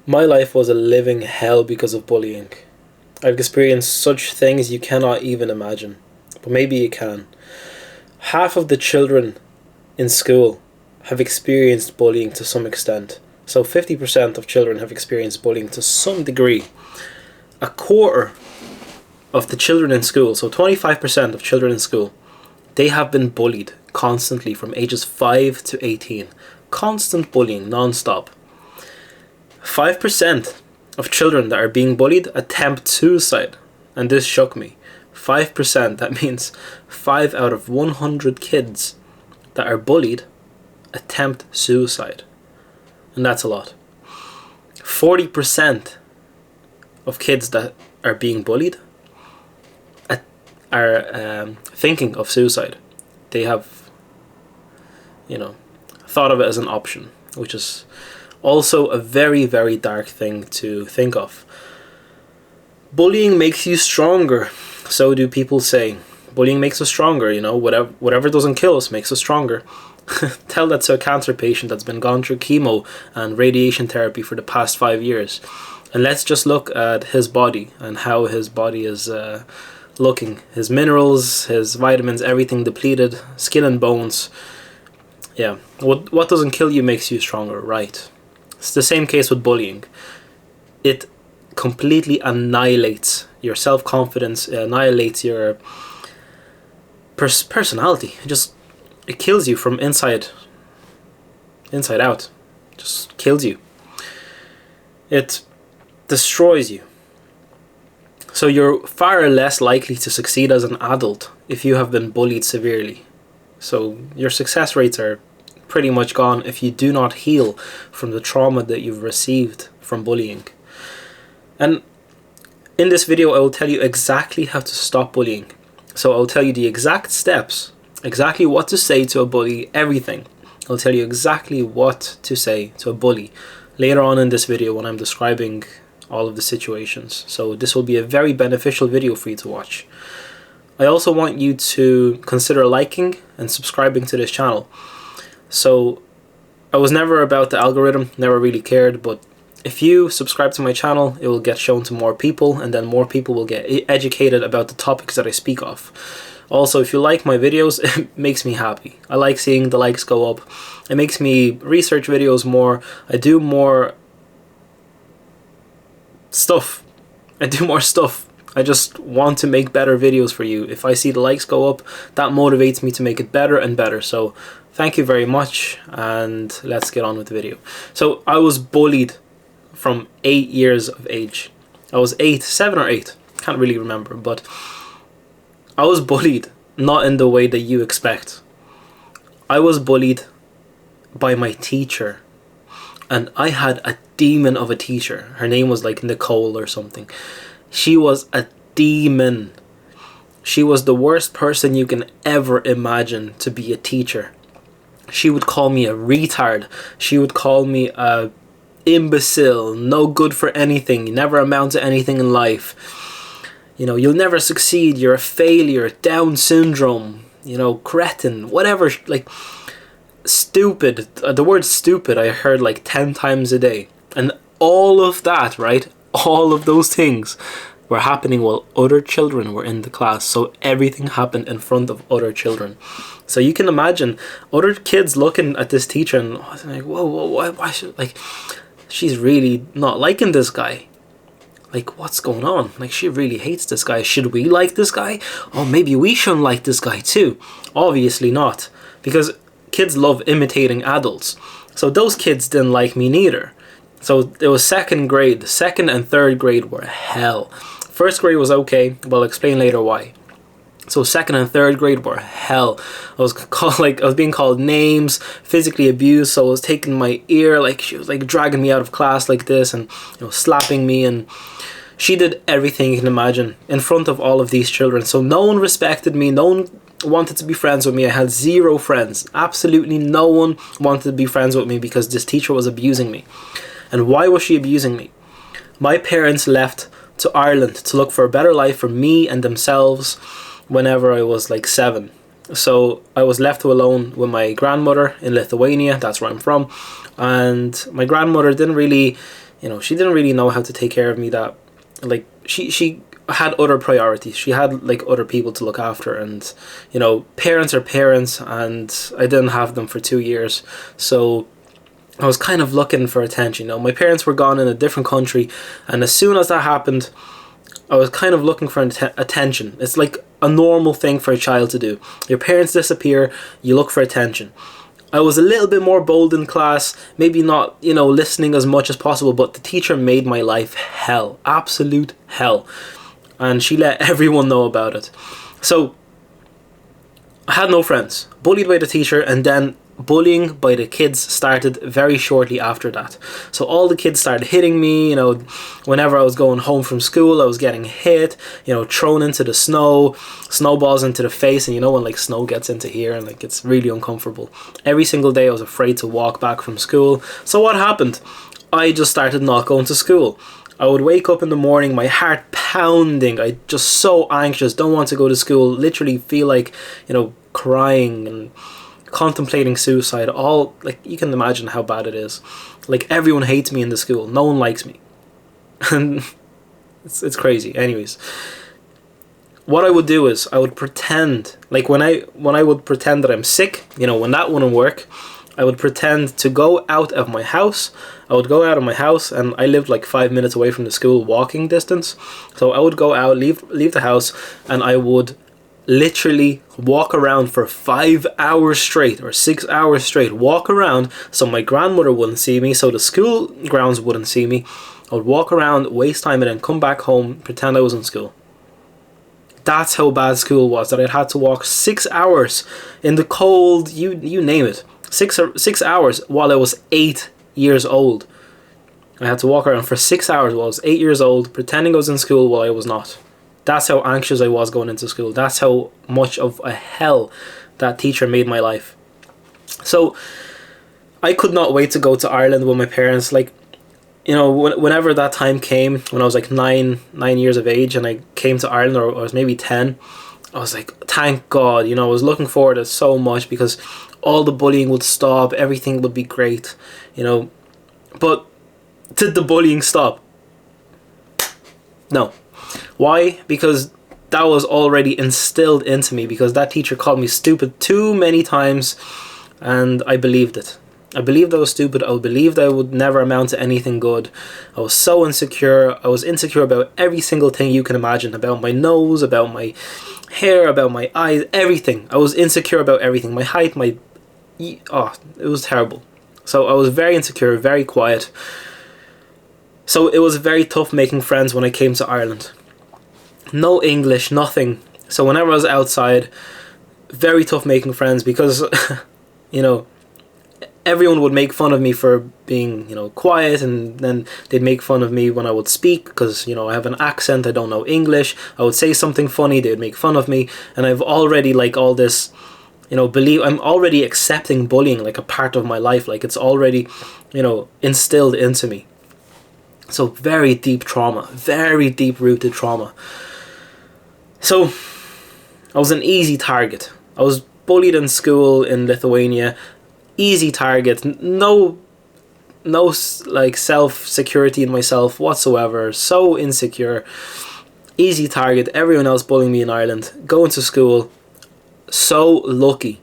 My life was a living hell because of bullying. I've experienced such things you cannot even imagine. But maybe you can. Half of the children in school have experienced bullying to some extent. So 50% of children have experienced bullying to some degree. A quarter of the children in school, so 25% of children in school, they have been bullied constantly from ages 5 to 18. Constant bullying, non-stop. 5% of children that are being bullied attempt suicide. And this shook me. 5%, that means 5 out of 100 kids that are bullied attempt suicide. And that's a lot. 40% of kids that are being bullied are thinking of suicide. They have, thought of it as an option, which is also a very, very dark thing to think of. Bullying makes you stronger, so do people say. Bullying makes us stronger, whatever doesn't kill us makes us stronger. Tell that to a cancer patient that's been gone through chemo and radiation therapy for the past 5 years. And let's just look at his body and how his body is looking. His minerals, his vitamins, everything depleted, skin and bones. Yeah, what doesn't kill you makes you stronger, right? It's the same case with bullying. It completely annihilates your self-confidence, annihilates your personality. It kills you from inside out. Just kills you. It destroys you. So you're far less likely to succeed as an adult if you have been bullied severely. So your success rates are pretty much gone if you do not heal from the trauma that you've received from bullying. And in this video, I will tell you exactly how to stop bullying. So I'll tell you the exact steps, exactly what to say to a bully, everything. I'll tell you exactly what to say to a bully later on in this video when I'm describing all of the situations. So this will be a very beneficial video for you to watch. I also want you to consider liking and subscribing to this channel. So I was never about the algorithm, never really cared, but if you subscribe to my channel, it will get shown to more people, and then more people will get educated about the topics that I speak of. Also, if you like my videos, it makes me happy. I like seeing the likes go up. It makes me research videos more. I do more stuff. I just want to make better videos for you. If I see the likes go up, that motivates me to make it better and better. So thank you very much, and let's get on with the video. So I was bullied from 8 years of age. I was 7 or 8, can't really remember, but I was bullied, not in the way that you expect. I was bullied by my teacher, and I had a demon of a teacher. Her name was like Nicole or something. She was a demon. She was the worst person you can ever imagine to be a teacher. She would call me a retard. She would call me a imbecile, no good for anything, you never amount to anything in life. You'll never succeed, you're a failure, Down syndrome, cretin, whatever, like, stupid. The word stupid I heard like 10 times a day. And all of that, right? All of those things were happening while other children were in the class. So everything happened in front of other children. So you can imagine other kids looking at this teacher and like, whoa, why should, like, she's really not liking this guy. Like, what's going on? Like, she really hates this guy. Should we like this guy? Oh, maybe we shouldn't like this guy too. Obviously not. Because kids love imitating adults. So those kids didn't like me neither. So it was second and third grade were hell. First grade was okay, but I'll explain later why. So second and third grade were hell. I was being called names, physically abused. So I was taking my ear, like she was like dragging me out of class like this, and slapping me, and she did everything you can imagine in front of all of these children. So no one respected me. No one wanted to be friends with me. I had 0 friends. Absolutely no one wanted to be friends with me because this teacher was abusing me. And why was she abusing me? My parents left to Ireland to look for a better life for me and themselves whenever I was like 7. So I was left alone with my grandmother in Lithuania. That's where I'm from. And my grandmother didn't really you know, she didn't really know how to take care of me. That, like, she had other priorities. She had like other people to look after, and you know, parents are parents, and I didn't have them for 2 years, so I was kind of looking for attention. You know, my parents were gone in a different country, and as soon as that happened, I was kind of looking for attention. It's like a normal thing for a child to do. Your parents disappear, you look for attention. I was a little bit more bold in class, maybe not, you know, listening as much as possible, but the teacher made my life hell, absolute hell. And she let everyone know about it. So, I had no friends, bullied by the teacher, and then bullying by the kids started very shortly after that. So all the kids started hitting me, you know, whenever I was going home from school, I was getting hit, you know, thrown into the snow, snowballs into the face, and you know when like snow gets into here and like it's really uncomfortable. Every single day I was afraid to walk back from school. So what happened? I just started not going to school. I would wake up in the morning, my heart pounding, I just so anxious, don't want to go to school, literally feel like, you know, crying and contemplating suicide. All, like, you can imagine how bad it is. Like, everyone hates me in the school, no one likes me. And it's crazy. Anyways, what I would do is I would pretend, like when I would pretend that I'm sick, you know, when that wouldn't work, I would pretend to go out of my house. I would go out of my house, and I lived like 5 minutes away from the school, walking distance. So I would go out, leave the house, and I would literally walk around for 5 hours straight or 6 hours straight. Walk around so my grandmother wouldn't see me, so the school grounds wouldn't see me. I would walk around, waste time, and then come back home, pretend I was in school. That's how bad school was, that I'd had to walk 6 hours in the cold, you name it. 6 hours while I was 8 years old. I had to walk around for 6 hours while I was 8 years old, pretending I was in school while I was not. That's how anxious I was going into school. That's how much of a hell that teacher made my life. So I could not wait to go to Ireland with my parents. Like, you know, whenever that time came, when I was like nine years of age, and I came to Ireland, or I was maybe 10, I was like, thank God, you know, I was looking forward to it so much, because all the bullying would stop, everything would be great, you know. But did the bullying stop? No. Why? Because that was already instilled into me, because that teacher called me stupid too many times, and I believed it. I believed I was stupid. I believed I would never amount to anything good. I was so insecure. I was insecure about every single thing you can imagine. About my nose, about my hair, about my eyes, everything. I was insecure about everything. My height, it was terrible. So I was very insecure, very quiet. So it was very tough making friends when I came to Ireland. No English, nothing. So whenever I was outside, very tough making friends, because, you know, everyone would make fun of me for being, you know, quiet, and then they'd make fun of me when I would speak, because, you know, I have an accent, I don't know English. I would say something funny, they would make fun of me, and I've already, like, all this, you know, I'm already accepting bullying like a part of my life, like it's already, you know, instilled into me. So very deep trauma, very deep rooted trauma. So I was an easy target. I was bullied in school in Lithuania. Easy target. No like self-security in myself whatsoever. So insecure. Easy target. Everyone else bullying me in Ireland. Going to school. So lucky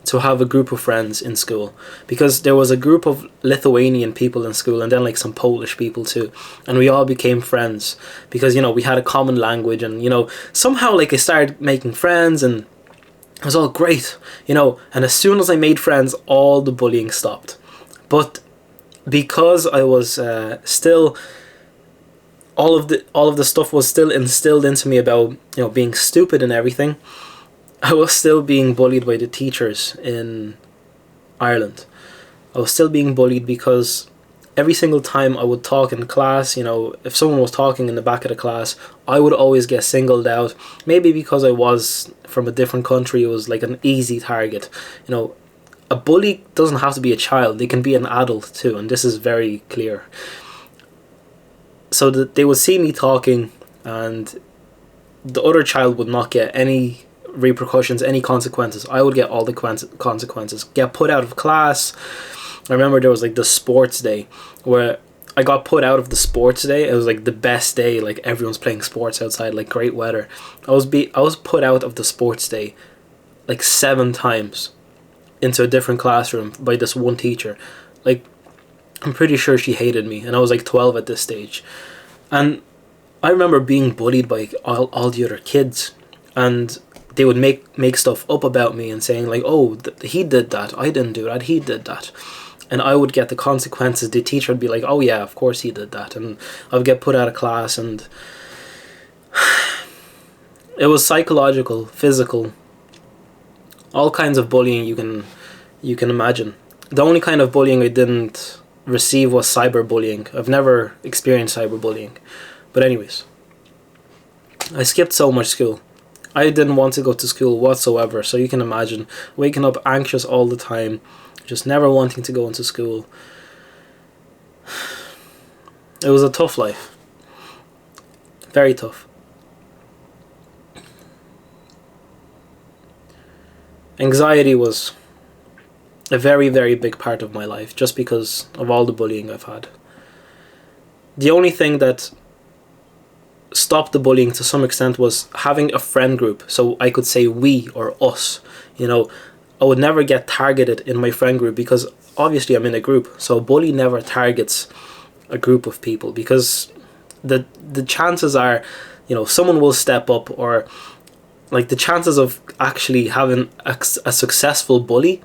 to have a group of friends in school, because there was a group of Lithuanian people in school, and then like some Polish people too, and we all became friends because, you know, we had a common language, and, you know, somehow like I started making friends, and it was all great, you know. And as soon as I made friends, all the bullying stopped. But because I was still, all of the stuff was still instilled into me about, you know, being stupid and everything, I was still being bullied by the teachers in Ireland. I was still being bullied because every single time I would talk in class, you know, if someone was talking in the back of the class, I would always get singled out. Maybe because I was from a different country, it was like an easy target. You know, a bully doesn't have to be a child, they can be an adult too, and this is very clear. So that they would see me talking, and the other child would not get any repercussions, any consequences. I would get all the consequences. Get put out of class. I remember there was like the sports day where I got put out of the sports day. It was like the best day, like everyone's playing sports outside, like great weather. I was put out of the sports day like 7 times into a different classroom by this one teacher. Like, I'm pretty sure she hated me, and I was like 12 at this stage. And I remember being bullied by all the other kids, and they would make stuff up about me and saying like, oh, he did that, I didn't do that, he did that. And I would get the consequences. The teacher would be like, oh yeah, of course he did that. And I would get put out of class, and it was psychological, physical, all kinds of bullying you can imagine. The only kind of bullying I didn't receive was cyberbullying. I've never experienced cyberbullying. But anyways, I skipped so much school. I didn't want to go to school whatsoever, so you can imagine waking up anxious all the time, just never wanting to go into school. It was a tough life. Very tough. Anxiety was a very, very big part of my life, just because of all the bullying I've had. The only thing that stopped the bullying to some extent was having a friend group, so I could say we or us. You know, I would never get targeted in my friend group because obviously I'm in a group, so a bully never targets a group of people, because the chances are, you know, someone will step up, or like the chances of actually having a successful bully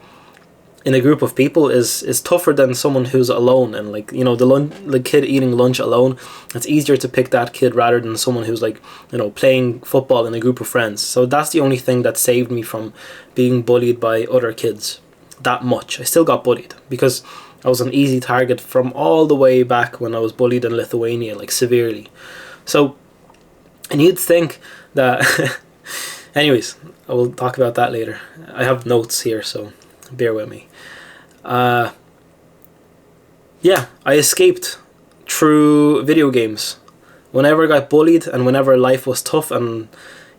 in a group of people is tougher than someone who's alone. And like, you know, the kid eating lunch alone, it's easier to pick that kid rather than someone who's like, you know, playing football in a group of friends. So that's the only thing that saved me from being bullied by other kids that much. I still got bullied because I was an easy target from all the way back when I was bullied in Lithuania, like severely. So, and you'd think that anyways, I will talk about that later. I have notes here, so bear with me. Yeah, I escaped through video games. Whenever I got bullied and whenever life was tough and,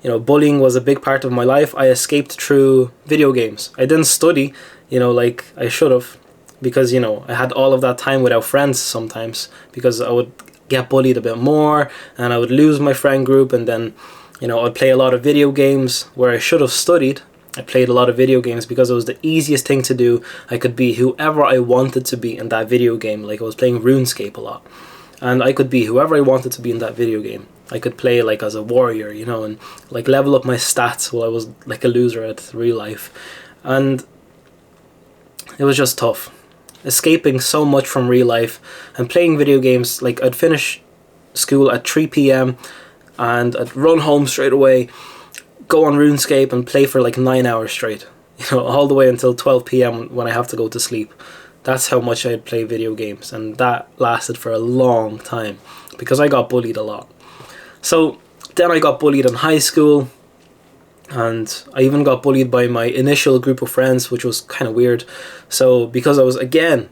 you know, bullying was a big part of my life, I escaped through video games. I didn't study, you know, like I should have, because, you know, I had all of that time without friends sometimes, because I would get bullied a bit more and I would lose my friend group, and then, you know, I'd play a lot of video games where I should have studied. I played a lot of video games because it was the easiest thing to do. I could be whoever I wanted to be in that video game. Like, I was playing RuneScape a lot, and I could be whoever I wanted to be in that video game. I could play like as a warrior, you know, and like level up my stats while I was like a loser at real life. And it was just tough, escaping so much from real life and playing video games. Like, I'd finish school at 3 p.m. and I'd run home straight away, go on RuneScape and play for like 9 hours straight, you know, all the way until 12 p.m. when I have to go to sleep. That's how much I'd play video games, and that lasted for a long time because I got bullied a lot. So then I got bullied in high school, and I even got bullied by my initial group of friends, which was kind of weird. So because I was, again,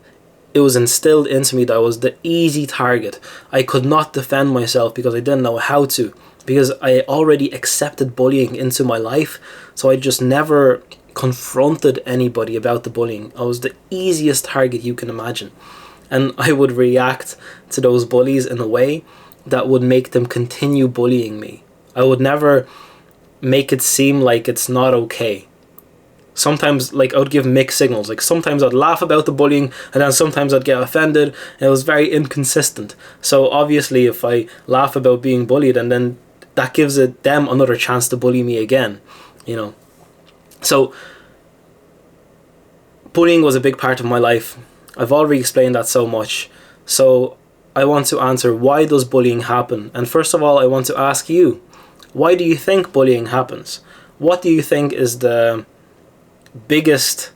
it was instilled into me that I was the easy target. I could not defend myself because I didn't know how to, because I already accepted bullying into my life, so I just never confronted anybody about the bullying. I was the easiest target you can imagine, and I would react to those bullies in a way that would make them continue bullying me. I would never make it seem like it's not okay. Sometimes, like, I would give mixed signals. Like, sometimes I'd laugh about the bullying, and then sometimes I'd get offended. It was very inconsistent. So obviously, if I laugh about being bullied, and then that gives them another chance to bully me again, you know. So bullying was a big part of my life. I've already explained that so much. So I want to answer, why does bullying happen? And first of all, I want to ask you, why do you think bullying happens? What do you think is the biggest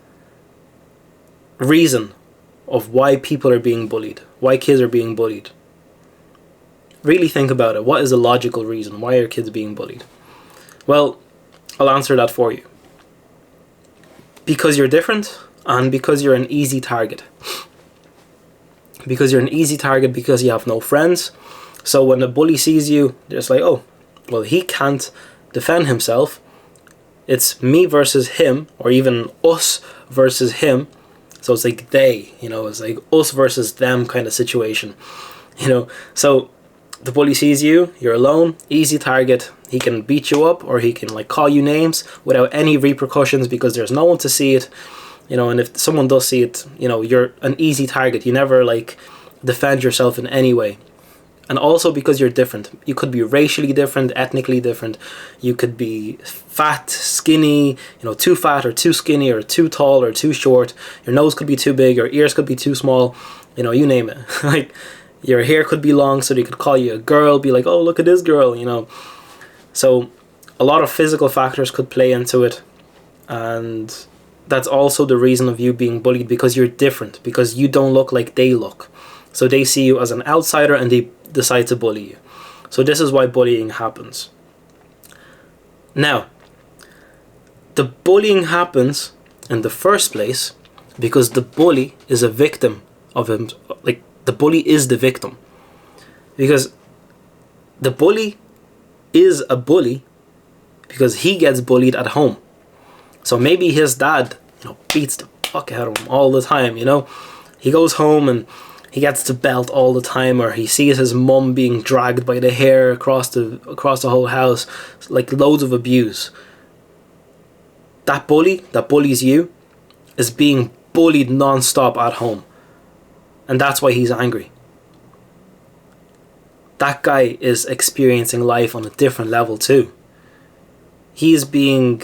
reason of why people are being bullied? Why kids are being bullied? Really think about it. What is the logical reason? Why are kids being bullied? Well, I'll answer that for you. Because you're different, and because you're an easy target. Because you're an easy target because you have no friends. So when a bully sees you, they're just like, oh, well, he can't defend himself. It's me versus him, or even us versus him. So it's like they, you know, it's like us versus them kind of situation. So the bully sees you, you're alone, easy target. He can beat you up, or he can like call you names without any repercussions because there's no one to see it. And if someone does see it, you're an easy target. You never like defend yourself in any way. And also because you're different. You could be racially different, ethnically different. You could be fat, skinny, too fat or too skinny, or too tall or too short. Your nose could be too big, your ears could be too small, you name it. Like, your hair could be long, so they could call you a girl, be like, oh, look at this girl, So a lot of physical factors could play into it. And that's also the reason of you being bullied, because you're different, because you don't look like they look. So they see you as an outsider and they decide to bully you. So this is why bullying happens. Now, the bullying happens in the first place because the bully is a victim of him. Like, the bully is the victim. Because the bully is a bully because he gets bullied at home. So maybe his dad, beats the fuck out of him all the time, He goes home and he gets the belt all the time, or he sees his mum being dragged by the hair across the whole house, like loads of abuse. That bully that bullies you is being bullied non-stop at home. And that's why he's angry. That guy is experiencing life on a different level too. He's being,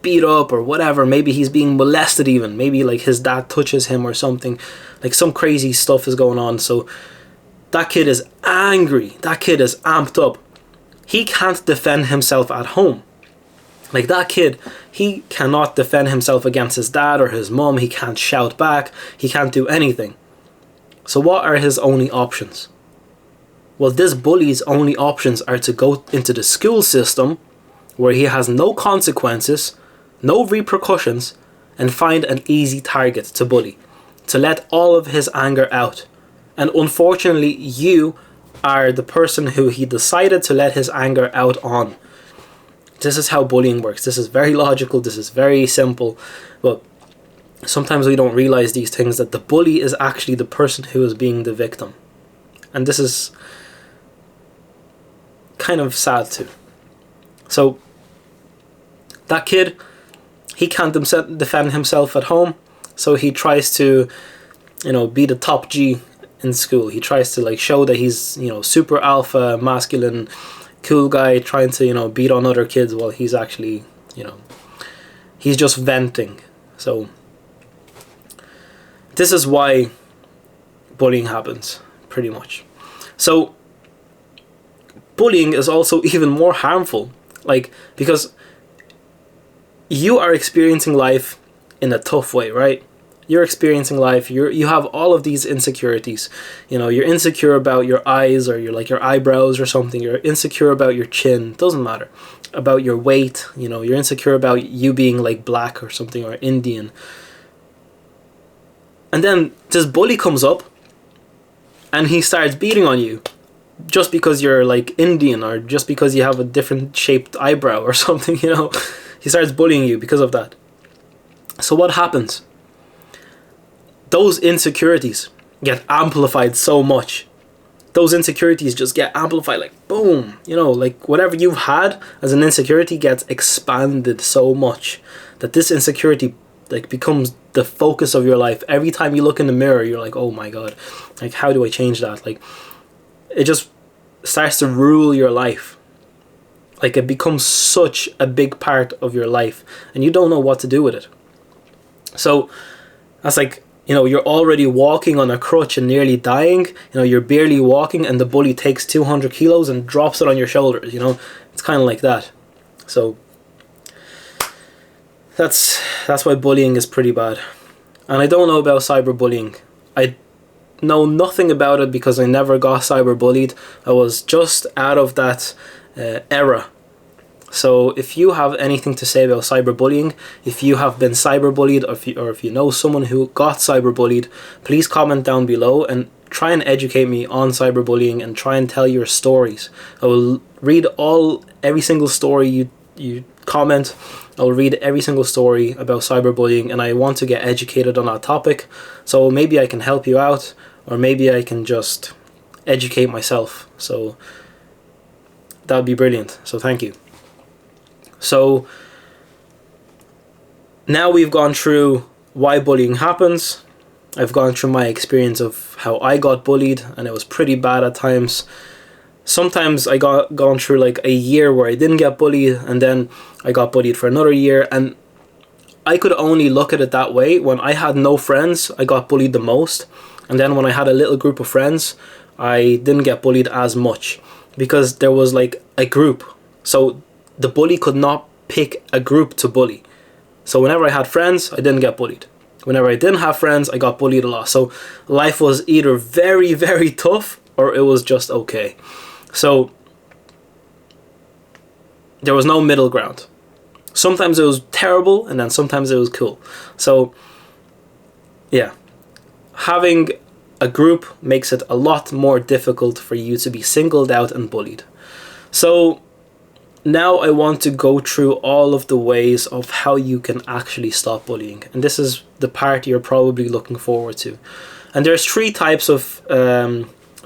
beat up or whatever. Maybe he's being molested even. Maybe like his dad touches him or something. Like some crazy stuff is going on. So that kid is angry. That kid is amped up. He can't defend himself at home. Like that kid, he cannot defend himself against his dad or his mom. He can't shout back. He can't do anything. So what are his only options? Well, this bully's only options are to go into the school system where he has no consequences, no repercussions, and find an easy target to bully, to let all of his anger out. And unfortunately, you are the person who he decided to let his anger out on. This is how bullying works. This is very logical. This is very simple. But sometimes we don't realize these things, that the bully is actually the person who is being the victim. And this is kind of sad too. So that kid, he can't defend himself at home, so he tries to, be the top G in school. He tries to like show that he's, super alpha, masculine, cool guy, trying to, beat on other kids while he's actually, he's just venting. So this is why bullying happens, pretty much. So bullying is also even more harmful, like, because you are experiencing life in a tough way, right? You're experiencing life, you have all of these insecurities. You're insecure about your eyes, or your eyebrows or something. You're insecure about your chin, doesn't matter. About your weight, you're insecure about you being like black or something, or Indian. And then this bully comes up and he starts beating on you just because you're like Indian, or just because you have a different shaped eyebrow or something, He starts bullying you because of that. So what happens? Those insecurities get amplified so much. Those insecurities just get amplified, like boom, like whatever you've had as an insecurity gets expanded so much that this insecurity like becomes the focus of your life. Every time you look in the mirror, you're like, oh my God, like how do I change that? Like it just starts to rule your life. Like it becomes such a big part of your life and you don't know what to do with it. So that's like, you're already walking on a crutch and nearly dying. You're barely walking and the bully takes 200 kilos and drops it on your shoulders. It's kind of like that. So that's why bullying is pretty bad. And I don't know about cyberbullying. I know nothing about it because I never got cyberbullied. I was just out of that era. So if you have anything to say about cyberbullying, if you have been cyberbullied, or if you know someone who got cyberbullied, please comment down below and try and educate me on cyberbullying and try and tell your stories. I will read every single story you comment. I'll read every single story about cyberbullying, and I want to get educated on that topic. So maybe I can help you out, or maybe I can just educate myself. So that would be brilliant. So thank you. So now we've gone through why bullying happens. I've gone through my experience of how I got bullied, and it was pretty bad at times. Sometimes I gone through like a year where I didn't get bullied, and then I got bullied for another year, and I could only look at it that way. When I had no friends, I got bullied the most, and then when I had a little group of friends, I didn't get bullied as much, because there was like a group. So the bully could not pick a group to bully. So whenever I had friends, I didn't get bullied. Whenever I didn't have friends, I got bullied a lot. So life was either very, very tough, or it was just okay. So there was no middle ground. Sometimes it was terrible, and then sometimes it was cool. So yeah, having a group makes it a lot more difficult for you to be singled out and bullied. So now I want to go through all of the ways of how you can actually stop bullying. And this is the part you're probably looking forward to. And there's three types of,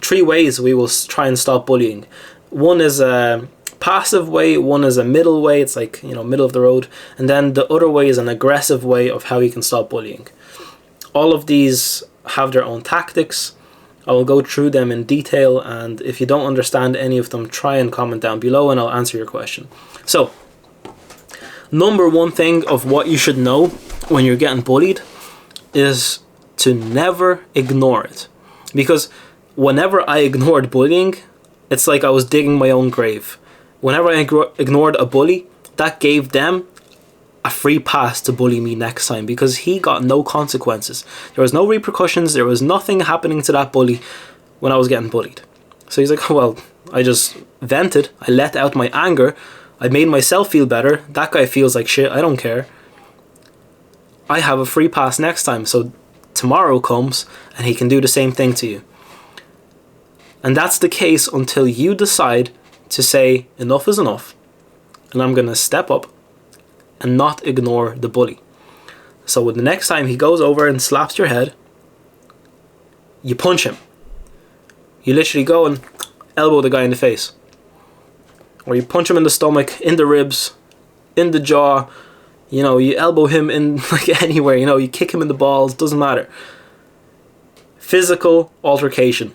three ways we will try and stop bullying. One is a passive way, one is a middle way, it's like, you know, middle of the road. And then the other way is an aggressive way of how you can stop bullying. All of these have their own tactics. I will go through them in detail, and if you don't understand any of them, try and comment down below and I'll answer your question. So, number one thing of what you should know when you're getting bullied is to never ignore it. Because whenever I ignored bullying, it's like I was digging my own grave. Whenever I ignored a bully, that gave them a free pass to bully me next time, because he got no consequences. There was no repercussions. There was nothing happening to that bully when I was getting bullied. So he's like, well, I just vented. I let out my anger. I made myself feel better. That guy feels like shit. I don't care. I have a free pass next time. So tomorrow comes and he can do the same thing to you. And that's the case until you decide to say enough is enough, and I'm going to step up and not ignore the bully. So the next time he goes over and slaps your head, you punch him. You literally go and elbow the guy in the face. Or you punch him in the stomach, in the ribs, in the jaw. You know, you elbow him in like anywhere. You know, you kick him in the balls, doesn't matter. Physical altercation.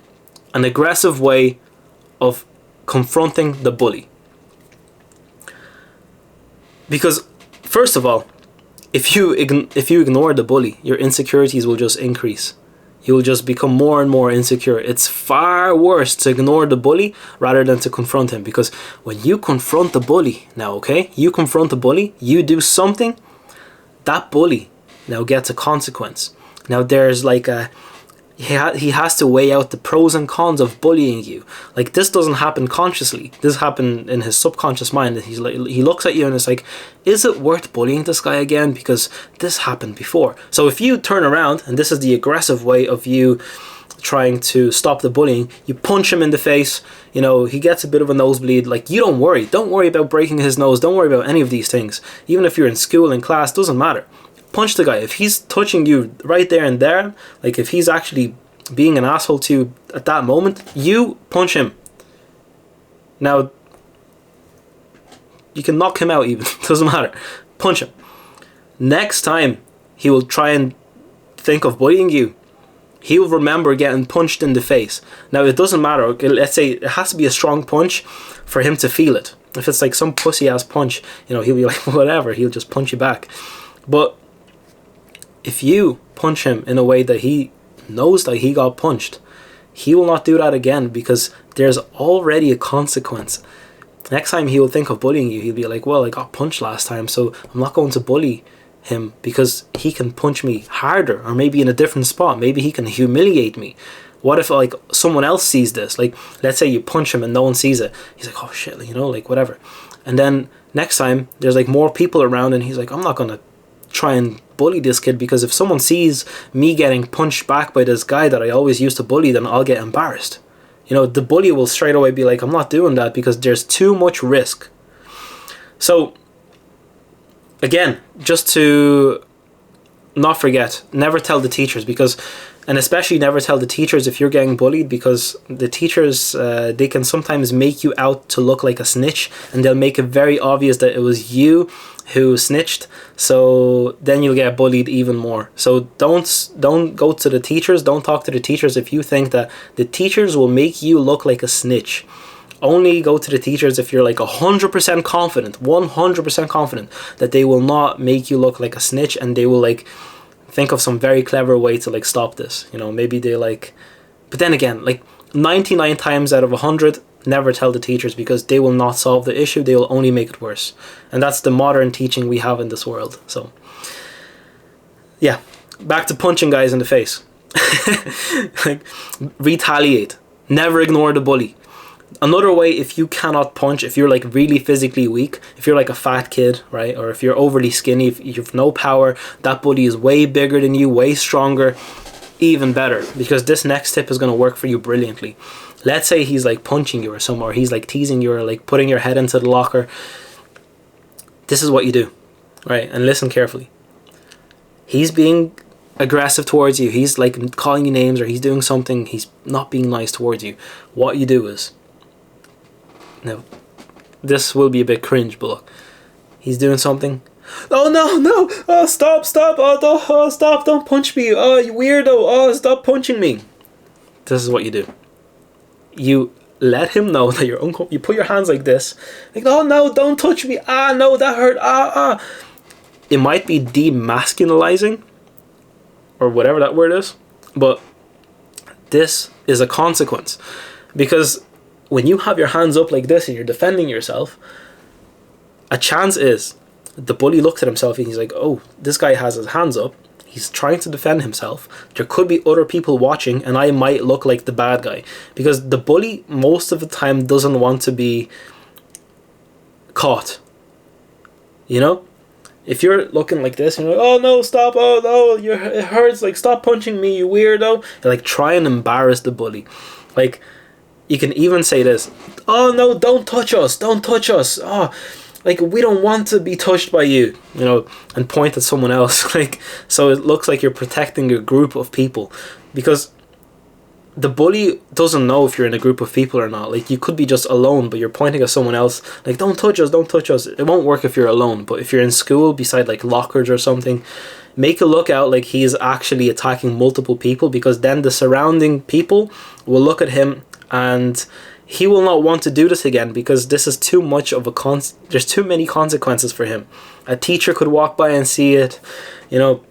An aggressive way of confronting the bully. Because first of all, if you ignore the bully, your insecurities will just increase. You will just become more and more insecure. It's far worse to ignore the bully rather than to confront him. Because when you confront the bully, now okay, you confront the bully, you do something, that bully now gets a consequence. Now there's like a, he has to weigh out the pros and cons of bullying you. Like, this doesn't happen consciously. This happened in his subconscious mind. He's like, he looks at you and it's like, is it worth bullying this guy again? Because this happened before. So if you turn around, and this is the aggressive way of you trying to stop the bullying, you punch him in the face, you know, he gets a bit of a nosebleed. Like, you don't worry about breaking his nose, don't worry about any of these things. Even if you're in school, in class, doesn't matter. Punch the guy. If he's touching you right there and there, like if he's actually being an asshole to you at that moment, you punch him. Now, you can knock him out even, doesn't matter. Punch him. Next time he will try and think of bullying you, he will remember getting punched in the face. Now, it doesn't matter. Okay, let's say it has to be a strong punch for him to feel it. If it's like some pussy ass punch, you know, he'll be like, whatever, he'll just punch you back. But if you punch him in a way that he knows that he got punched, he will not do that again, because there's already a consequence. Next time he will think of bullying you, he'll be like, well, I got punched last time, so I'm not going to bully him because he can punch me harder, or maybe in a different spot. Maybe he can humiliate me. What if like someone else sees this? Like, let's say you punch him and no one sees it. He's like, oh shit, you know, like whatever. And then next time there's like more people around and he's like, I'm not gonna try and bully this kid, because if someone sees me getting punched back by this guy that I always used to bully, then I'll get embarrassed. You know, the bully will straight away be like, I'm not doing that, because there's too much risk. So again, just to not forget, never tell the teachers, because And especially never tell the teachers if you're getting bullied, because the teachers, they can sometimes make you out to look like a snitch, and they'll make it very obvious that it was you who snitched. So then you'll get bullied even more. So don't go to the teachers. Don't talk to the teachers if you think that the teachers will make you look like a snitch. Only go to the teachers if you're like 100% confident, 100% confident that they will not make you look like a snitch, and they will like think of some very clever way to like stop this. You know, maybe they like, but then again, like 99 times out of 100, never tell the teachers, because they will not solve the issue. They will only make it worse. And that's the modern teaching we have in this world. So yeah, back to punching guys in the face. Like, retaliate. Never ignore the bully. Another way, if you cannot punch, if you're like really physically weak, if you're like a fat kid, right, or if you're overly skinny, if you have no power, that bully is way bigger than you, way stronger, even better, because this next tip is going to work for you brilliantly. Let's say he's like punching you or something, or he's like teasing you, or like putting your head into the locker. This is what you do, right? And listen carefully. He's being aggressive towards you. He's like calling you names, or he's doing something. He's not being nice towards you. What you do is, now, this will be a bit cringe, but look, he's doing something. Oh no! Oh, stop! Stop! Don't punch me! Oh, you weirdo! Oh, stop punching me! This is what you do. You let him know that you're uncomfortable. You put your hands like this, like, oh no! Don't touch me! Ah no, that hurt! Ah. It might be demasculinizing, or whatever that word is, but this is a consequence, because when you have your hands up like this and you're defending yourself, a chance is the bully looks at himself and he's like, oh, this guy has his hands up. He's trying to defend himself. There could be other people watching, and I might look like the bad guy. Because the bully, most of the time, doesn't want to be caught. You know? If you're looking like this and you're like, oh no, stop, oh no, it hurts, like, stop punching me, you weirdo. You're like, try and embarrass the bully. Like, you can even say this, oh no, don't touch us, oh, like, we don't want to be touched by you, you know, and point at someone else, like, so it looks like you're protecting a group of people, because the bully doesn't know if you're in a group of people or not. Like, you could be just alone, but you're pointing at someone else, like, don't touch us. It won't work if you're alone, but if you're in school beside like lockers or something, make it look out like he is actually attacking multiple people, because then the surrounding people will look at him and he will not want to do this again, because this is too much of a there's too many consequences for him. A teacher could walk by and see it, you know,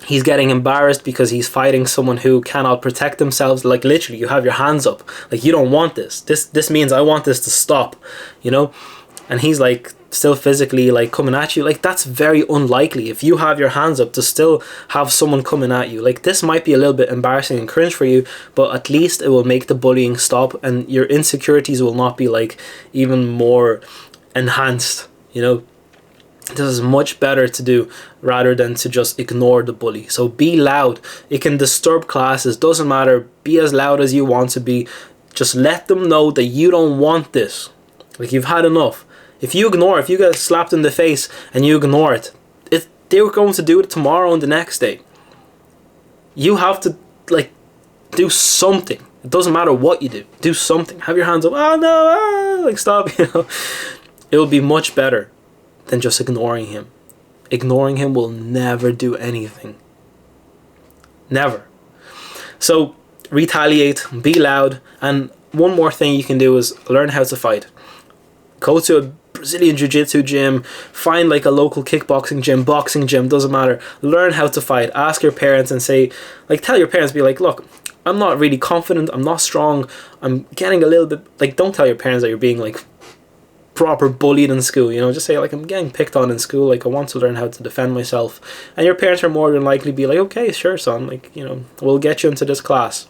he's getting embarrassed because he's fighting someone who cannot protect themselves. Like, literally, you have your hands up, like, you don't want this. This means I want this to stop, you know, and he's like still physically like coming at you. Like, that's very unlikely. If you have your hands up, to still have someone coming at you, like, this might be a little bit embarrassing and cringe for you, but at least it will make the bullying stop, and your insecurities will not be like even more enhanced, you know. This is much better to do rather than to just ignore the bully. So be loud. It can disturb classes, doesn't matter. Be as loud as you want to be. Just let them know that you don't want this. Like, you've had enough. If you get slapped in the face and you ignore it, they're going to do it tomorrow and the next day. You have to, like, do something. It doesn't matter what you do. Do something. Have your hands up. Oh no, like, stop, you know. It will be much better than just ignoring him. Ignoring him will never do anything. Never. So retaliate, be loud, and one more thing you can do is learn how to fight. Go to a Brazilian Jiu-Jitsu gym, find like a local kickboxing gym, boxing gym, doesn't matter. Learn how to fight. Ask your parents and say, like, tell your parents, be like, look, I'm not really confident, I'm not strong, I'm getting a little bit, like, don't tell your parents that you're being like proper bullied in school, you know, just say, like, I'm getting picked on in school, like, I want to learn how to defend myself. And your parents are more than likely be like, okay, sure, son, like, you know, we'll get you into this class.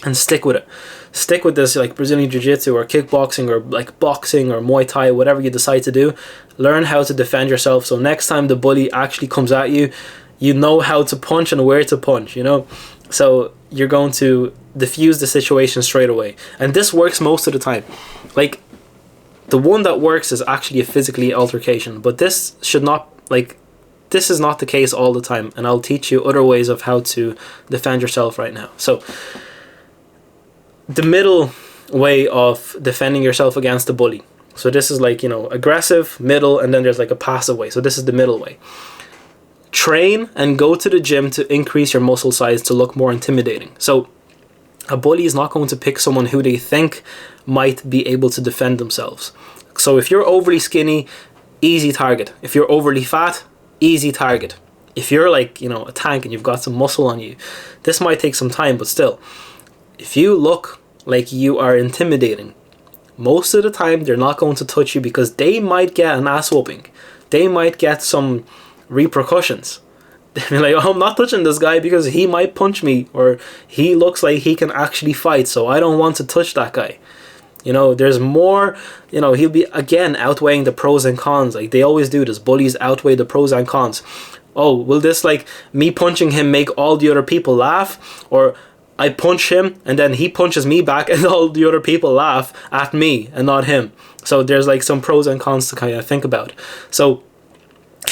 And stick with it. Stick with this, like, Brazilian Jiu-Jitsu or kickboxing or like boxing or Muay Thai, whatever you decide to do. Learn how to defend yourself, so next time the bully actually comes at you, you know how to punch and where to punch, you know. So you're going to diffuse the situation straight away. And this works most of the time. Like, the one that works is actually a physically altercation, but this should not, like, this is not the case all the time, and I'll teach you other ways of how to defend yourself right now. So the middle way of defending yourself against a bully. So this is like, aggressive, middle, and then there's like a passive way. So this is the middle way. Train and go to the gym to increase your muscle size to look more intimidating. So a bully is not going to pick someone who they think might be able to defend themselves. So if you're overly skinny, easy target. If you're overly fat, easy target. If you're like, a tank and you've got some muscle on you, this might take some time, but still, if you look like you are intimidating, most of the time they're not going to touch you because they might get an ass whooping. They might get some repercussions. They're like, oh, I'm not touching this guy because he might punch me, or he looks like he can actually fight, so I don't want to touch that guy. There's more, he'll be, again, outweighing the pros and cons. Like they always do this. Bullies outweigh the pros and cons. Oh, will this, like, me punching him make all the other people laugh? Or I punch him and then he punches me back and all the other people laugh at me and not him. So there's like some pros and cons to kind of think about. So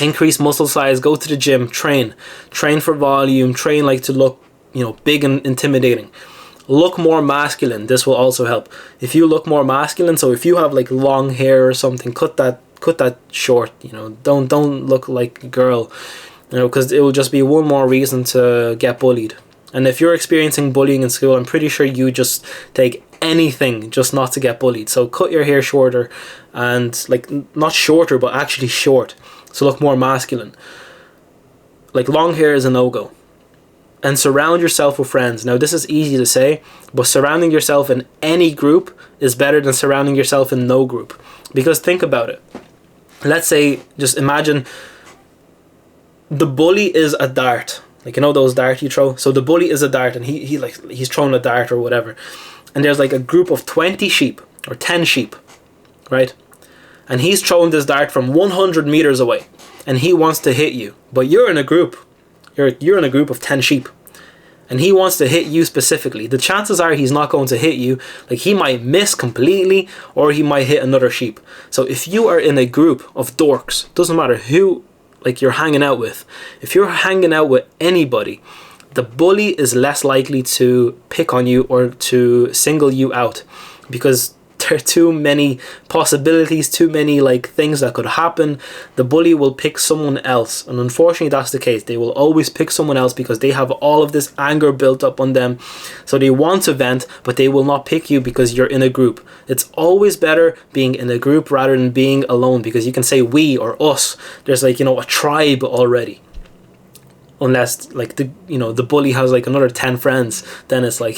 increase muscle size, go to the gym, train for volume, train like to look, big and intimidating. Look more masculine. This will also help. If you look more masculine, so if you have like long hair or something, cut that short. Don't look like a girl, because it will just be one more reason to get bullied. And if you're experiencing bullying in school, I'm pretty sure you just take anything just not to get bullied. So cut your hair shorter, and like not shorter, but actually short. So look more masculine. Like long hair is a no-go. And surround yourself with friends. Now this is easy to say, but surrounding yourself in any group is better than surrounding yourself in no group. Because think about it. Let's say, just imagine the bully is a dart. Like, those darts you throw? So the bully is a dart, and he's throwing a dart or whatever. And there's like a group of 20 sheep or 10 sheep, right? And he's throwing this dart from 100 meters away, and he wants to hit you. But you're in a group. You're in a group of 10 sheep, and he wants to hit you specifically. The chances are he's not going to hit you. Like, he might miss completely, or he might hit another sheep. So if you are in a group of dorks, doesn't matter who like you're hanging out with, if you're hanging out with anybody, the bully is less likely to pick on you or to single you out, because there are too many possibilities, too many like things that could happen. The bully will pick someone else, and unfortunately that's the case. They will always pick someone else because they have all of this anger built up on them, so they want to vent, but they will not pick you because you're in a group. It's always better being in a group rather than being alone, because you can say we or us. There's like, a tribe already. Unless like the bully has like another 10 friends, then it's like,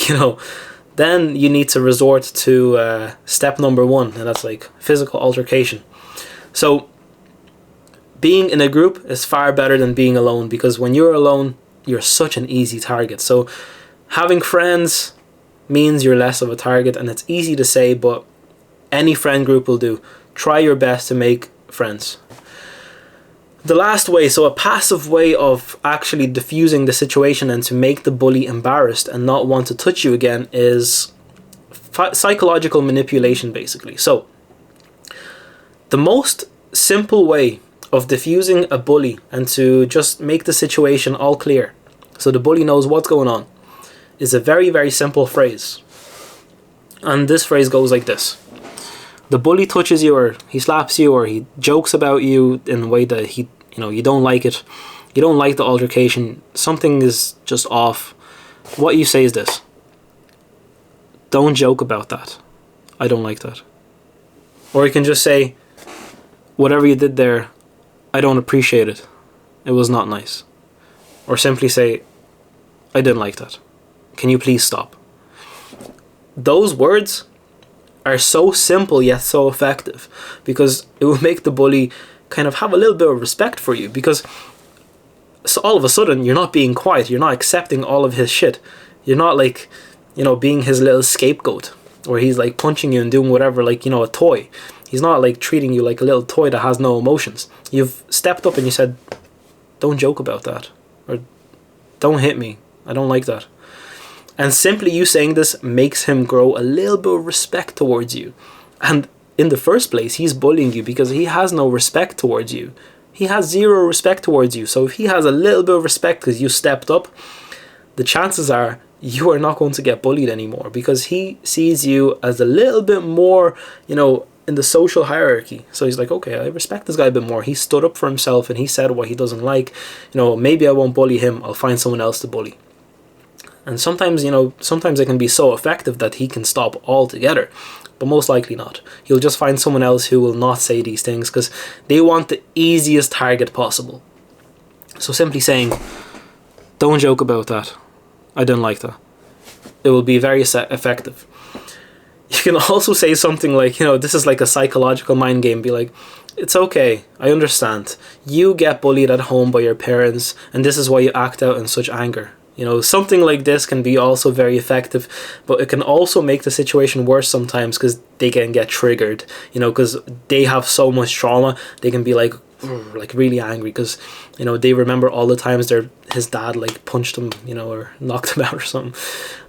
then you need to resort to step number 1, and that's like physical altercation. So being in a group is far better than being alone, because when you're alone, you're such an easy target. So having friends means you're less of a target, and it's easy to say, but any friend group will do. Try your best to make friends. The last way, so a passive way of actually diffusing the situation and to make the bully embarrassed and not want to touch you again, is psychological manipulation, basically. So the most simple way of diffusing a bully and to just make the situation all clear, so the bully knows what's going on, is a very, very simple phrase. And this phrase goes like this. The bully touches you, or he slaps you, or he jokes about you in a way that you don't like it. You don't like the altercation. Something is just off. What you say is this. Don't joke about that. I don't like that. Or you can just say, whatever you did there, I don't appreciate it. It was not nice. Or simply say, I didn't like that. Can you please stop? Those words are so simple yet so effective, because it will make the bully kind of have a little bit of respect for you, because so all of a sudden you're not being quiet, you're not accepting all of his shit, you're not like, being his little scapegoat, or he's like punching you and doing whatever like, a toy. He's not like treating you like a little toy that has no emotions. You've stepped up and you said, don't joke about that, or don't hit me, I don't like that. And simply you saying this makes him grow a little bit of respect towards you. And in the first place, he's bullying you because he has no respect towards you. he has zero respect towards you. So if he has a little bit of respect because you stepped up, the chances are you are not going to get bullied anymore, because he sees you as a little bit more, in the social hierarchy. So he's like, okay, I respect this guy a bit more. He stood up for himself and he said what he doesn't like. Maybe I won't bully him. I'll find someone else to bully. And sometimes it can be so effective that he can stop altogether. But most likely not. He'll just find someone else who will not say these things because they want the easiest target possible. So simply saying, don't joke about that. I didn't like that. It will be very effective. You can also say something like, this is like a psychological mind game. Be like, it's okay. I understand. You get bullied at home by your parents, and this is why you act out in such anger. Something like this can be also very effective, but it can also make the situation worse sometimes because they can get triggered, because they have so much trauma. They can be like really angry because, they remember all the times his dad like punched him, or knocked him out or something.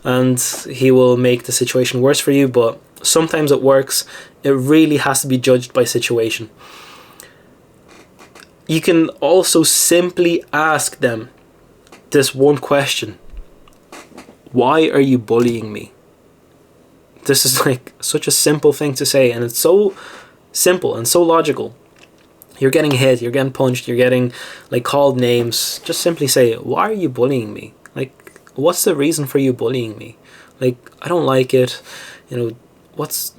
And he will make the situation worse for you, but sometimes it works. It really has to be judged by situation. You can also simply ask them this one question: why are you bullying me? This is like such a simple thing to say, and it's so simple and so logical. You're getting hit, you're getting punched, you're getting like called names. Just simply say, why are you bullying me? Like, what's the reason for you bullying me? Like, I don't like it. Do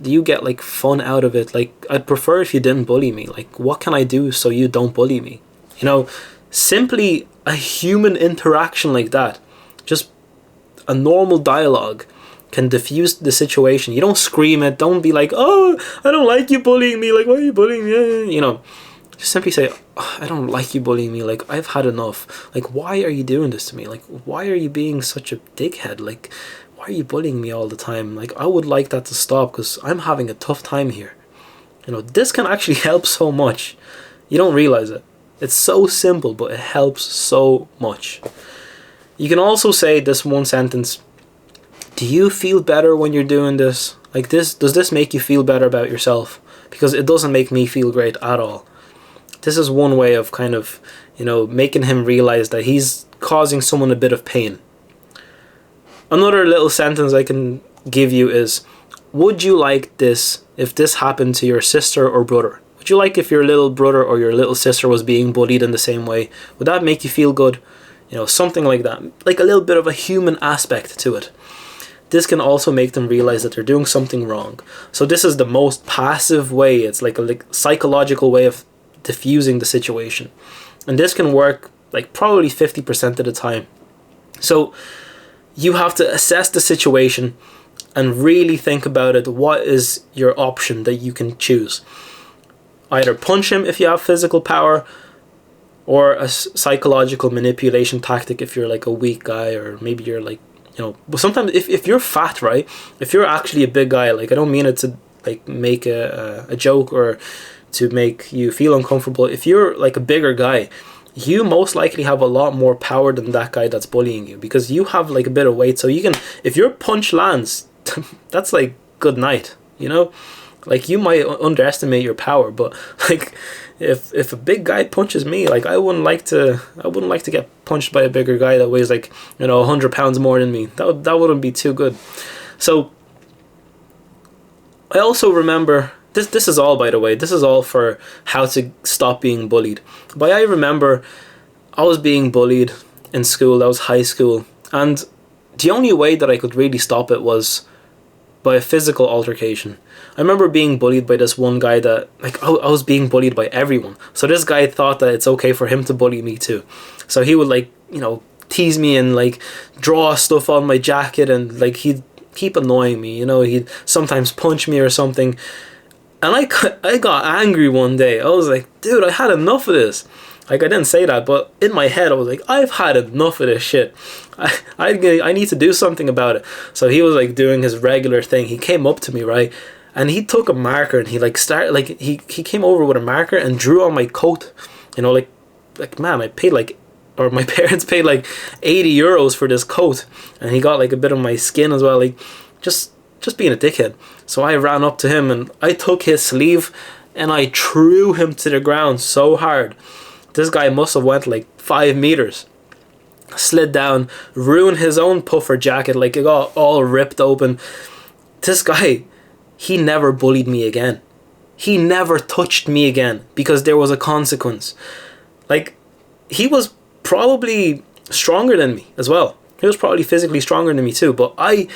you get like fun out of it? Like, I'd prefer if you didn't bully me. Like, what can I do so you don't bully me? Simply a human interaction like that, just a normal dialogue, can diffuse the situation. You don't scream it. Don't be like, oh, I don't like you bullying me. Like, why are you bullying me? Just simply say, oh, I don't like you bullying me. Like, I've had enough. Like, why are you doing this to me? Like, why are you being such a dickhead? Like, why are you bullying me all the time? Like, I would like that to stop because I'm having a tough time here. This can actually help so much. You don't realize it. It's so simple, but it helps so much. You can also say this one sentence: do you feel better when you're doing this? Like, does this make you feel better about yourself? Because it doesn't make me feel great at all. This is one way of kind of, making him realize that he's causing someone a bit of pain. Another little sentence I can give you is, would you like this if this happened to your sister or brother? Would you like if your little brother or your little sister was being bullied in the same way? Would that make you feel good? Something like that. Like a little bit of a human aspect to it. This can also make them realize that they're doing something wrong. So this is the most passive way. It's like a psychological way of diffusing the situation. And this can work like probably 50% of the time. So you have to assess the situation and really think about it. What is your option that you can choose? Either punch him if you have physical power, or a psychological manipulation tactic if you're like a weak guy, or maybe you're like, but sometimes if you're fat, right? If you're actually a big guy, like, I don't mean it to like make a joke or to make you feel uncomfortable. If you're like a bigger guy, you most likely have a lot more power than that guy that's bullying you, because you have like a bit of weight. So you can, if your punch lands, that's like good night, Like, you might underestimate your power, but like if a big guy punches me, like, I wouldn't like to get punched by a bigger guy that weighs like 100 pounds more than me. That wouldn't be too good. So I also remember this is all, by the way, this is all for how to stop being bullied. But I remember I was being bullied in school. That was high school, and the only way that I could really stop it was by a physical altercation. I remember being bullied by this one guy that, like, I was being bullied by everyone. So this guy thought that it's okay for him to bully me too. So he would like, tease me and like draw stuff on my jacket, and like he'd keep annoying me. He'd sometimes punch me or something. And I got angry one day. I was like, dude, I had enough of this. Like, I didn't say that, but in my head I was like, I've had enough of this shit. I need to do something about it. So he was like doing his regular thing. He came up to me, right? And he took a marker and he like started, like, he came over with a marker and drew on my coat. Like man, I paid like, or my parents paid like 80 euros for this coat. And he got like a bit of my skin as well. Like, just being a dickhead. So I ran up to him and I took his sleeve and I threw him to the ground so hard This guy must have went like 5 meters, slid down, ruined his own puffer jacket, like it got all ripped open. This guy, he never bullied me again. He never touched me again because there was a consequence. Like, he was probably stronger than me as well. He was probably physically stronger than me too, but I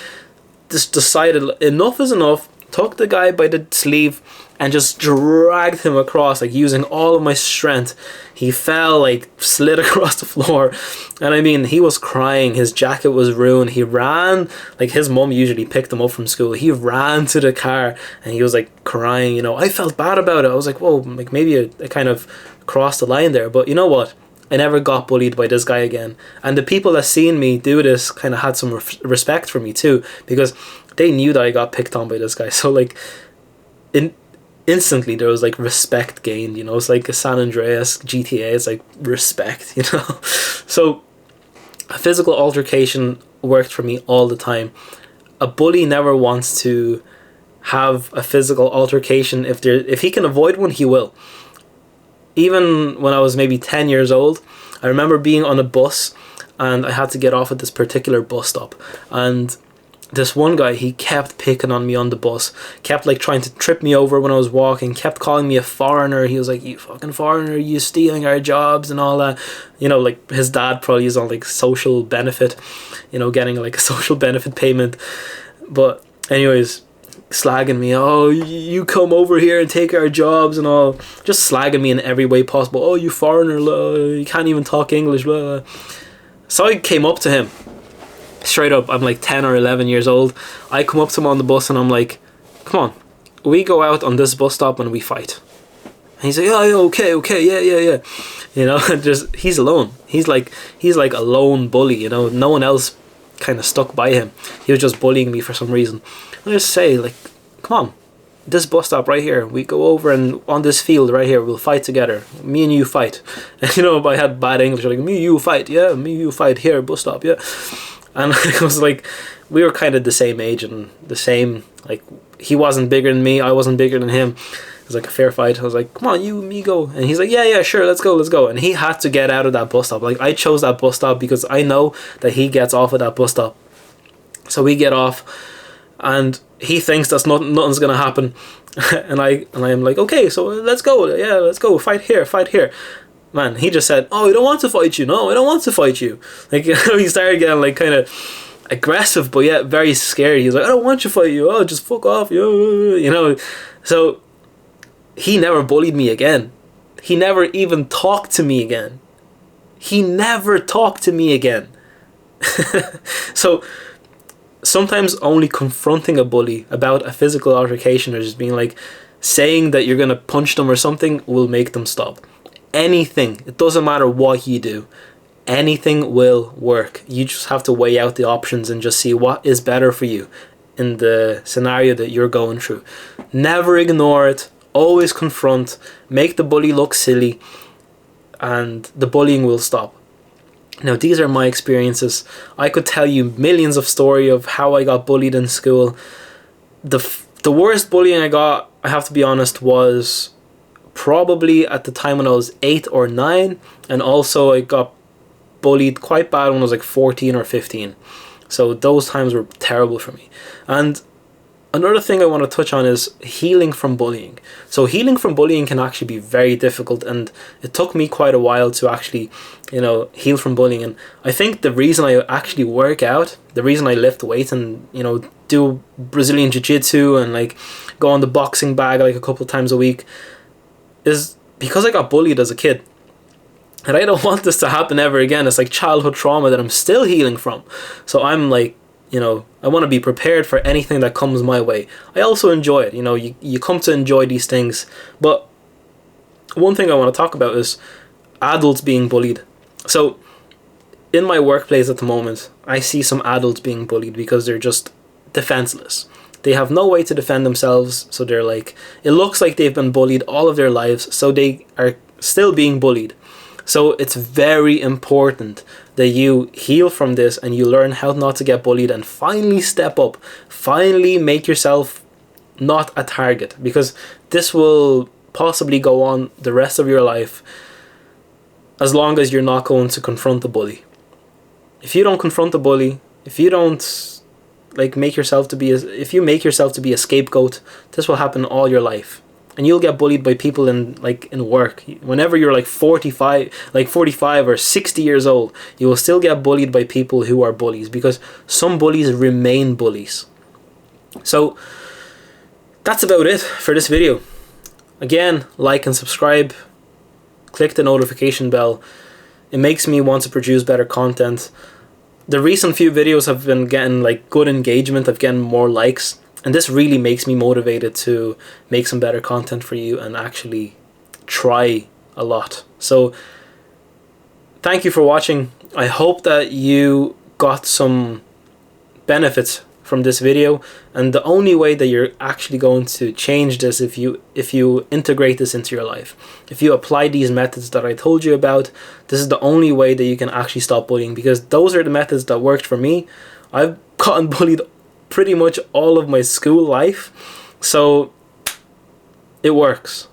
just decided enough is enough, took the guy by the sleeve and just dragged him across, like using all of my strength. He fell, like slid across the floor, and I mean, he was crying, his jacket was ruined. He ran, like his mum usually picked him up from school. He ran to the car and he was like crying, you know. I felt bad about it. I was like, whoa, like maybe I kind of crossed the line there, but you know what? I never got bullied by this guy again. And the people that seen me do this kind of had some respect for me too, because they knew that I got picked on by this guy. So like, instantly there was like respect gained, you know. It's like a San Andreas GTA, it's like respect, you know. So a physical altercation worked for me all the time. A bully never wants to have a physical altercation. If he can avoid one, he will. Even when I was maybe 10 years old, I remember being on a bus and I had to get off at this particular bus stop, and this one guy, he kept picking on me on the bus, kept like trying to trip me over when I was walking, kept calling me a foreigner. He was like, you fucking foreigner, you stealing our jobs and all that. You know, like his dad probably is on like social benefit, you know, getting like a social benefit payment. But anyways, slagging me, oh, you come over here and take our jobs and all, just slagging me in every way possible. Oh, you foreigner, you can't even talk English, blah. So I came up to him straight up. I'm like 10 or 11 years old. I come up to him on the bus and I'm like, come on, we go out on this bus stop and we fight. And he's like, oh, okay, yeah. You know, just he's alone. He's like a lone bully, you know. No one else kind of stuck by him. He was just bullying me for some reason. I just say, like, come on, this bus stop right here, we go over and on this field right here, we'll fight together. Me and you fight. And you know, I had bad English, like, me, you fight, yeah, me, you fight here, bus stop, yeah. And it was like, we were kind of the same age and the same, like, he wasn't bigger than me, I wasn't bigger than him. It was like a fair fight. I was like, come on, you, me, go. And he's like, yeah, sure, let's go. And he had to get out of that bus stop. Like, I chose that bus stop because I know that he gets off at that bus stop. So we get off, and he thinks that's nothing's gonna happen. and I'm like, okay, so let's go. Yeah, let's go. Fight here. Man, he just said, oh, I don't want to fight you. No, I don't want to fight you. Like, you know, he started getting like kind of aggressive, but yet very scared. He's like, I don't want to fight you. Oh, just fuck off. You know. So he never bullied me again. He never even talked to me again. So sometimes only confronting a bully about a physical altercation or just being like, saying that you're gonna punch them or something will make them stop. Anything, it doesn't matter what you do, anything will work. You just have to weigh out the options and just see what is better for you in the scenario that you're going through. Never ignore it, always confront, make the bully look silly, and the bullying will stop. Now, these are my experiences. I could tell you millions of stories of how I got bullied in school. The worst bullying I got, I have to be honest, was probably at the time when I was 8 or 9, and also I got bullied quite bad when I was like 14 or 15. So those times were terrible for me. And another thing I want to touch on is healing from bullying. So healing from bullying can actually be very difficult, and it took me quite a while to actually, you know, heal from bullying. And I think the reason I actually work out, the reason I lift weights and, you know, do Brazilian Jiu-Jitsu and like go on the boxing bag like a couple times a week is because I got bullied as a kid. And I don't want this to happen ever again. It's like childhood trauma that I'm still healing from. So I'm like, you know, I want to be prepared for anything that comes my way. I also enjoy it. You know, you come to enjoy these things. But one thing I want to talk about is adults being bullied. So in my workplace at the moment, I see some adults being bullied because they're just defenseless. They have no way to defend themselves. So they're like, it looks like they've been bullied all of their lives. So they are still being bullied. So it's very important that you heal from this and you learn how not to get bullied and finally step up. Finally make yourself not a target, because this will possibly go on the rest of your life. as long as you're not going to confront the bully. If you don't confront the bully, if you don't like make yourself to be if you make yourself to be a scapegoat, this will happen all your life. And you'll get bullied by people in work. Whenever you're like 45 or 60 years old, you will still get bullied by people who are bullies, because some bullies remain bullies. So that's about it for this video. Again, like and subscribe. Click the notification bell. It makes me want to produce better content. The recent few videos have been getting like good engagement. I've getting more likes. And this really makes me motivated to make some better content for you and actually try a lot. So thank you for watching. I hope that you got some benefits from this video, and the only way that you're actually going to change this if you integrate this into your life. If you apply these methods that I told you about, this is the only way that you can actually stop bullying, because those are the methods that worked for me. I've gotten bullied pretty much all of my school life, so it works.